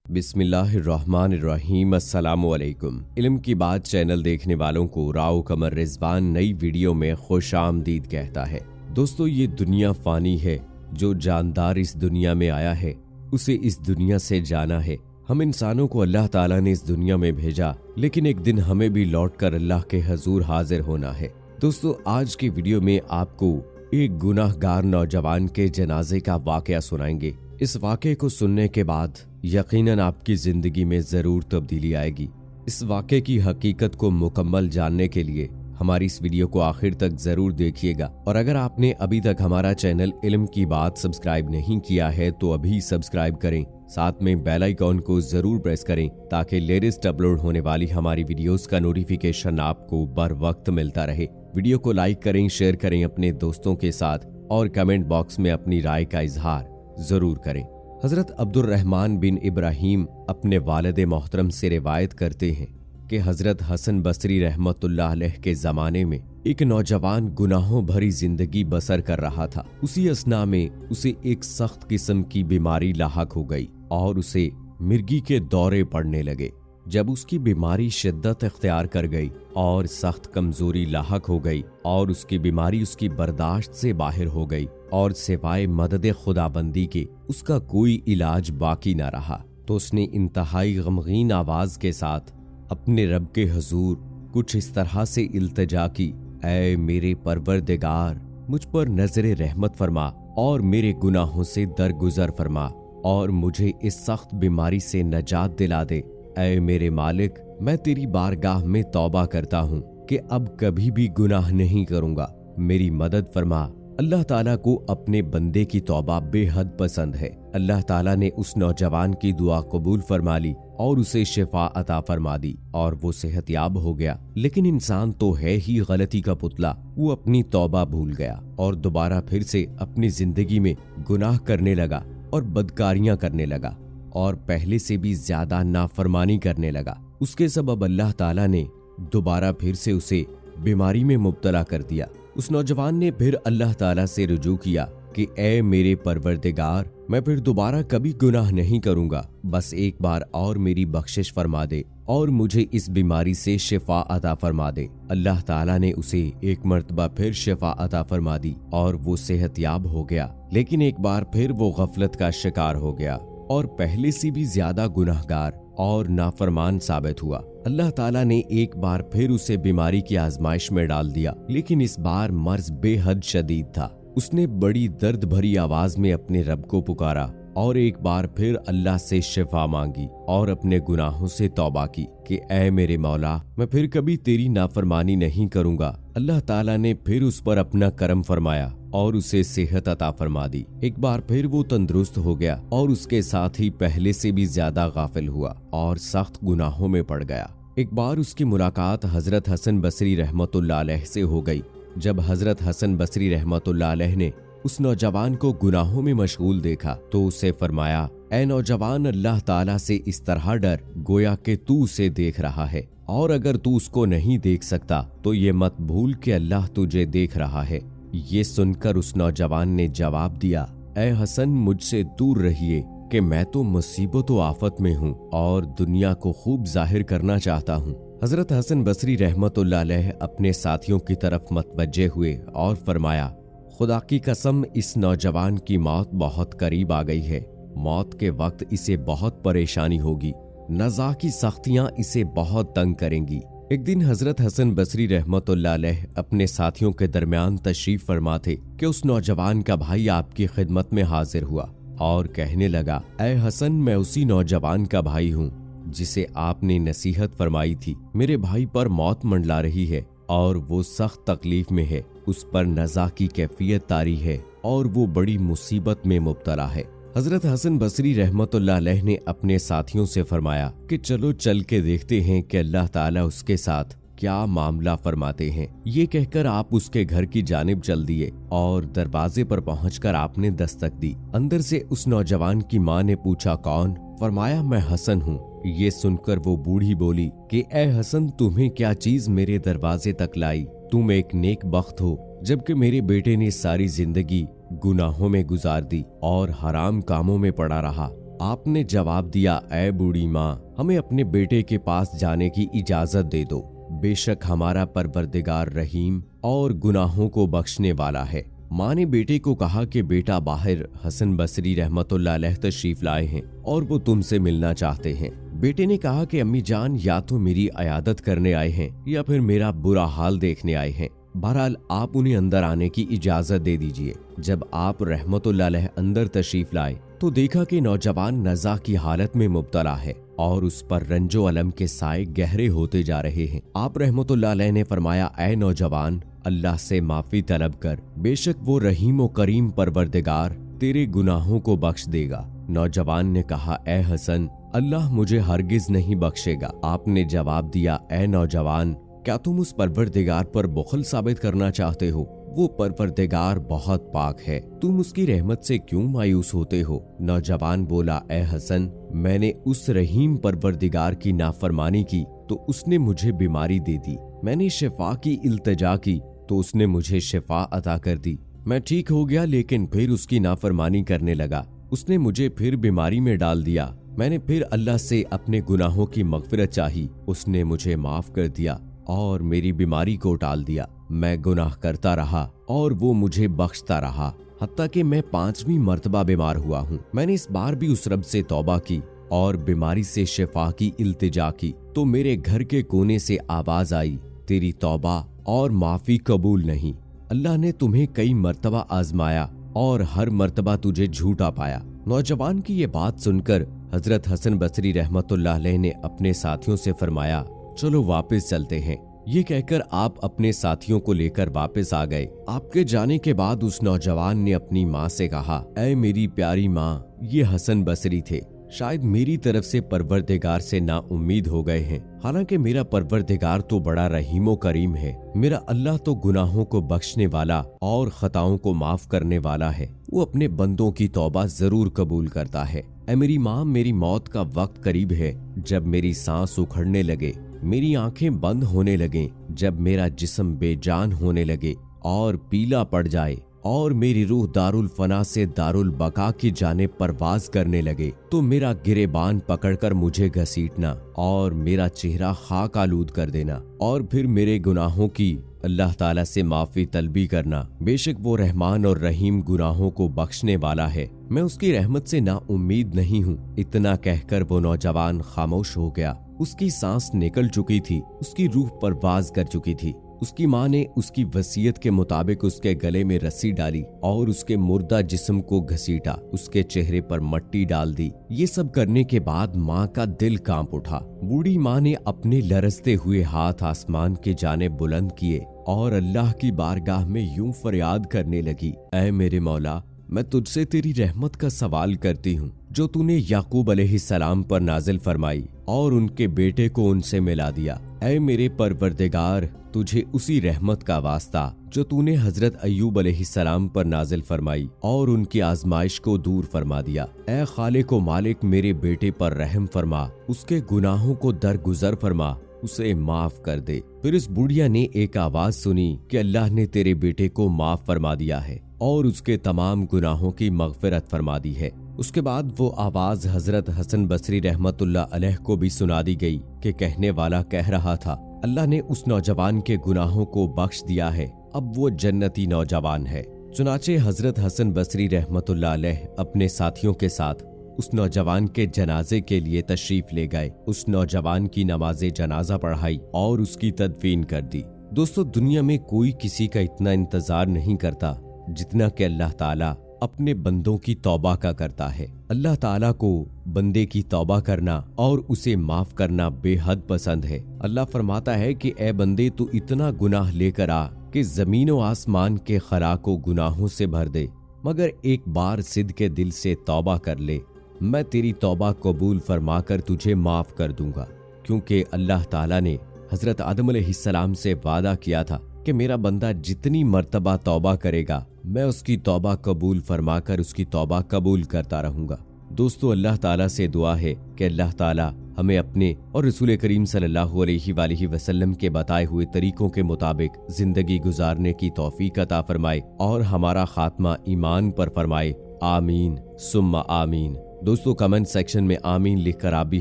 बिस्मिल्लाहिर्रहमानिर्रहीम। अस्सलामुअलैकुम। इल्म की बात चैनल देखने वालों को राव कमर रिजवान नई वीडियो में खुश आमदीद कहता है। दोस्तों, ये दुनिया फानी है। जो जानदार इस दुनिया में आया है उसे इस दुनिया से जाना है। हम इंसानों को अल्लाह ताला ने इस दुनिया में भेजा, लेकिन एक दिन हमें भी लौटकर अल्लाह के हजूर हाजिर होना है। दोस्तों, आज की वीडियो में आपको एक गुनाहगार नौजवान के जनाजे का वाकया सुनाएंगे। इस वाकये को सुनने के बाद यकीनन आपकी जिंदगी में जरूर तब्दीली आएगी। इस वाकये की हकीकत को मुकम्मल जानने के लिए हमारी इस वीडियो को आखिर तक जरूर देखिएगा। और अगर आपने अभी तक हमारा चैनल इल्म की बात सब्सक्राइब नहीं किया है तो अभी सब्सक्राइब करें, साथ में बेल आइकॉन को जरूर प्रेस करें ताकि लेटेस्ट अपलोड होने वाली हमारी वीडियोस का नोटिफिकेशन आपको बर वक्त मिलता रहे। वीडियो को लाइक करें, शेयर करें अपने दोस्तों के साथ और कमेंट बॉक्स में अपनी राय का इजहार जरूर करें। हजरत अब्दुर्रहमान बिन इब्राहिम अपने वालिद मोहतरम से रिवायत करते हैं कि हजरत हसन बसरी रहमतुल्लाह अलैह के जमाने में एक नौजवान गुनाहों भरी जिंदगी बसर कर रहा था। उसी असना में उसे एक सख्त किस्म की बीमारी लाहक हो गई और उसे मिर्गी के दौरे पड़ने लगे। जब उसकी बीमारी शिद्दत इख्तियार कर गई और सख्त कमजोरी लाहक हो गई और उसकी बीमारी उसकी बर्दाश्त से बाहर हो गई और सिवाय मदद खुदाबंदी के उसका कोई इलाज बाकी न रहा, तो उसने इंतहाई गमगीन आवाज के साथ अपने रब के हजूर कुछ इस तरह से इल्तिजा की, ऐ मेरे परवरदिगार, मुझ पर नजरे रहमत फरमा और मेरे गुनाहों से दरगुजर फरमा और मुझे इस सख्त बीमारी से नजात दिला दे। ऐ मेरे मालिक, मैं तेरी बारगाह में तौबा करता हूँ कि अब कभी भी गुनाह नहीं करूँगा, मेरी मदद फरमा। अल्लाह ताला को अपने बंदे की तौबा बेहद पसंद है। अल्लाह ताला ने उस नौजवान की दुआ कबूल फरमा ली और उसे शिफा अता फरमा दी और वो सेहतयाब हो गया। लेकिन इंसान तो है ही गलती का पुतला। वो अपनी तौबा भूल गया और दोबारा फिर से अपनी जिंदगी में गुनाह करने लगा और बदकारियां करने लगा और पहले से भी ज्यादा नाफरमानी करने लगा। उसके सबब अल्लाह ताला ने दोबारा फिर से उसे बीमारी में मुब्तला कर दिया। उस नौजवान ने फिर अल्लाह ताला से रुजू किया कि ऐ मेरे परवरदिगार, मैं फिर दोबारा कभी गुनाह नहीं करूंगा, बस एक बार और मेरी बख्शिश फरमा दे और मुझे इस बीमारी से शिफा अता फरमा दे। अल्लाह ताला ने उसे एक मर्तबा फिर शिफा अता फरमा दी और वो सेहतयाब हो गया। लेकिन एक बार फिर वो गफलत का शिकार हो गया और पहले से भी ज्यादा गुनाहगार और नाफरमान साबित हुआ। अल्लाह ताला ने एक बार फिर उसे बीमारी की आजमाइश में डाल दिया, लेकिन इस बार मर्ज बेहद शदीद था। उसने बड़ी दर्द भरी आवाज में अपने रब को पुकारा और एक बार फिर अल्लाह से शिफा मांगी और अपने गुनाहों से तौबा की कि ऐ मेरे मौला, मैं फिर कभी तेरी नाफरमानी नहीं करूंगा। अल्लाह ताला ने फिर उस पर अपना करम फरमाया और उसे सेहत अता फरमा दी। एक बार फिर वो तंदुरुस्त हो गया और उसके साथ ही पहले से भी ज्यादा गाफिल हुआ और सख्त गुनाहों में पड़ गया। एक बार उसकी मुलाकात हजरत हसन बसरी रहमतुल्लाह अलैह से हो गई। जब हजरत हसन बसरी रहमतुल्लाह अलैह ने उस नौजवान को गुनाहों में मशगूल देखा तो उसे फरमाया, ऐ नौजवान, अल्लाह ताला से इस तरह डर गोया कि तू उसे देख रहा है, और अगर तू उसको नहीं देख सकता तो ये मत भूल कि अल्लाह तुझे देख रहा है। ये सुनकर उस नौजवान ने जवाब दिया, ऐ हसन, मुझसे दूर रहिए कि मैं तो मुसीबत व आफत में हूँ और दुनिया को खूब जाहिर करना चाहता हूँ। हजरत हसन बसरी रहमतुल्लाह अलैह अपने साथियों की तरफ मतवज्जे हुए और फरमाया, खुदा की कसम, इस नौजवान की मौत बहुत करीब आ गई है। मौत के वक्त इसे बहुत परेशानी होगी, नज़ा की सख्तियां इसे बहुत तंग करेंगी। एक दिन हजरत हसन बसरी रहमतुल्लाह अलैह अपने साथियों के दरमियान तशरीफ फरमा थे कि उस नौजवान का भाई आपकी खिदमत में हाजिर हुआ और कहने लगा, ऐ हसन, मैं उसी नौजवान का भाई हूँ जिसे आपने नसीहत फरमाई थी। मेरे भाई पर मौत मंडला रही है और वो सख्त तकलीफ में है। उस पर नज़ा की कैफियत तारी है और वो बड़ी मुसीबत में मुब्तला है। हजरत हसन बसरी रहमतुल्लाह अलैह ने अपने साथियों से फरमाया कि चलो चल के देखते हैं कि अल्लाह ताला उसके साथ क्या मामला फरमाते हैं। ये कहकर आप उसके घर की जानिब चल दिए और दरवाजे पर पहुंचकर आपने दस्तक दी। अंदर से उस नौजवान की माँ ने पूछा, कौन? फरमाया, मैं हसन हूँ। ये सुनकर वो बूढ़ी बोली कि ऐ हसन, तुम्हें क्या चीज मेरे दरवाजे तक लाई? तुम एक नेक बख्त हो, जबकि मेरे बेटे ने सारी जिंदगी गुनाहों में गुजार दी और हराम कामों में पड़ा रहा। आपने जवाब दिया, ऐ बूढ़ी माँ, हमें अपने बेटे के पास जाने की इजाजत दे दो। बेशक हमारा परवरदिगार रहीम और गुनाहों को बख्शने वाला है। माँ ने बेटे को कहा कि बेटा बाहर हसन बसरी रहमतुल्लाह अलैह तशरीफ लाए हैं और वो तुमसे मिलना चाहते हैं। बेटे ने कहा कि अम्मी जान, या तो मेरी अयादत करने आए हैं या फिर मेरा बुरा हाल देखने आए हैं। बहरहाल आप उन्हें अंदर आने की इजाजत दे दीजिए। जब आप रहमतुल्लाह अलैह अंदर तशरीफ लाए तो देखा कि नौजवान नज़ा की हालत में मुब्तला है और उस पर रंजो अलम के साए गहरे होते जा रहे हैं। आप रहमतुल्लाह अलैह ने फरमाया, ऐ नौजवान, अल्लाह से माफी तलब कर, बेशक वो रहीम व करीम परवरदिगार तेरे गुनाहों को बख्श देगा। नौजवान ने कहा, ऐ हसन, अल्लाह मुझे हरगिज नहीं बख्शेगा। आपने जवाब दिया, ऐ नौजवान, क्या तुम उस परवरदिगार पर बुखल साबित करना चाहते हो? वो परवरदिगार बहुत पाक है, तुम उसकी रहमत से क्यों मायूस होते हो? नौजवान बोला, ऐ हसन, मैंने उस रहीम परवरदिगार की नाफरमानी की तो उसने मुझे बीमारी दे दी। मैंने शिफा की इल्तिजा की तो उसने मुझे शिफा अता कर दी। मैं ठीक हो गया, लेकिन फिर उसकी नाफरमानी करने लगा। उसने मुझे फिर बीमारी में डाल दिया। मैंने फिर अल्लाह से अपने गुनाहों की मगफिरत चाही, उसने मुझे माफ कर दिया और मेरी बीमारी को टाल दिया। मैं गुनाह करता रहा और वो मुझे बख्शता रहा, हत्ता कि मैं 5वीं मर्तबा बीमार हुआ हूँ। मैंने इस बार भी उस रब से तौबा की और बीमारी से शिफा की इल्तिजा की तो मेरे घर के कोने से आवाज आई, तेरी तौबा और माफी कबूल नहीं। अल्लाह ने तुम्हें कई मर्तबा आजमाया और हर मर्तबा तुझे झूठा पाया। नौजवान की ये बात सुनकर हजरत हसन बसरी रहमतुल्लाह अलैह ने अपने साथियों से फरमाया, चलो वापस चलते हैं। ये कहकर आप अपने साथियों को लेकर वापस आ गए। आपके जाने के बाद उस नौजवान ने अपनी माँ से कहा, ऐ मेरी प्यारी माँ, ये हसन बसरी थे, शायद मेरी तरफ से परवरदिगार से ना उम्मीद हो गए हैं। हालांकि मेरा परवरदिगार तो बड़ा रहीम व करीम है। मेरा अल्लाह तो गुनाहों को बख्शने वाला और खताओं को माफ करने वाला है। वो अपने बंदों की तौबा जरूर कबूल करता है। ऐ मेरी माँ, मेरी मौत का वक्त करीब है। जब मेरी सांस उखड़ने लगे, मेरी आंखें बंद होने लगे, जब मेरा जिस्म बेजान होने लगे और पीला पड़ जाए और मेरी रूह दारुल फना से दारुल बका की जानिब परवाज करने लगे, तो मेरा गिरेबान पकड़कर मुझे घसीटना और मेरा चेहरा खाक आलूद कर देना और फिर मेरे गुनाहों की अल्लाह ताला से माफी तलबी करना। बेशक वो रहमान और रहीम गुनाहों को बख्शने वाला है, मैं उसकी रहमत से ना उम्मीद नहीं हूँ। इतना कहकर वो नौजवान खामोश हो गया। उसकी सांस निकल चुकी थी, उसकी रूह परवाज कर चुकी थी। उसकी माँ ने उसकी वसीयत के मुताबिक उसके गले में रस्सी डाली और उसके मुर्दा जिस्म को घसीटा, उसके चेहरे पर मट्टी डाल दी। ये सब करने के बाद माँ का दिल कांप उठा। बूढ़ी माँ ने अपने लरजते हुए हाथ आसमान के जाने बुलंद किए और अल्लाह की बारगाह में यूं फरियाद करने लगी, ऐ मेरे मौला, मैं तुझसे तेरी रहमत का सवाल करती हूँ जो तूने याकूब अलैहिस्सलाम पर नाजिल फरमाई और उनके बेटे को उनसे मिला दिया। ऐ मेरे परवरदिगार, तुझे उसी रहमत का वास्ता जो तूने हजरत अय्यूब अलैहिस्सलाम पर नाजिल फरमाई और उनकी आजमाइश को दूर फरमा दिया। ऐ खालिक व मालिक, मेरे बेटे पर रहम फरमा, उसके गुनाहों को दरगुजर फरमा, उसे माफ कर दे। फिर इस बुढ़िया ने एक आवाज सुनी कि अल्लाह ने तेरे बेटे को माफ फरमा दिया है और उसके तमाम गुनाहों की मगफिरत फरमा दी है। उसके बाद वो आवाज हजरत हसन बसरी रहमतुल्लाह अलैह को भी सुना दी गई कि कहने वाला कह रहा था, अल्लाह ने उस नौजवान के गुनाहों को बख्श दिया है, अब वो जन्नती नौजवान है। चुनाचे हजरत हसन बसरी रहमतुल्लाह अलैह अपने साथियों के साथ उस नौजवान के जनाजे के लिए तशरीफ ले गए। उस नौजवान की नमाज़े जनाजा पढ़ाई और उसकी तदफीन कर दी। दोस्तों, दुनिया में कोई किसी का इतना इंतजार नहीं करता जितना कि अल्लाह ताला अपने बंदों की तौबा का करता है। अल्लाह ताला को बंदे की तौबा करना और उसे माफ करना बेहद पसंद है। अल्लाह फरमाता है कि ए बंदे, तू इतना गुनाह लेकर आ कि जमीन व आसमान के खला को गुनाहों से भर दे, मगर एक बार सिद्ध के दिल से तौबा कर ले, मैं तेरी तौबा कबूल फरमा कर तुझे माफ कर दूंगा। क्योंकि अल्लाह ताला ने हजरत आदम अलैहिस्सलाम से वादा किया था कि मेरा बंदा जितनी मर्तबा तौबा करेगा, मैं उसकी तौबा कबूल फरमा कर उसकी तौबा कबूल करता रहूंगा। दोस्तों, अल्लाह ताला से दुआ है कि अल्लाह ताला हमें अपने और रसूल करीम सल्लल्लाहु अलैहि वसल्लम के बताए हुए तरीकों के मुताबिक जिंदगी गुजारने की तौफीक अता फरमाए और हमारा खात्मा ईमान पर फरमाए। आमीन सुम्मा आमीन। दोस्तों कमेंट सेक्शन में आमीन लिखकर आप भी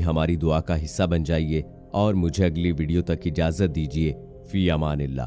हमारी दुआ का हिस्सा बन जाइए और मुझे अगली वीडियो तक इजाजत दीजिए। फी अमानिल्लाह।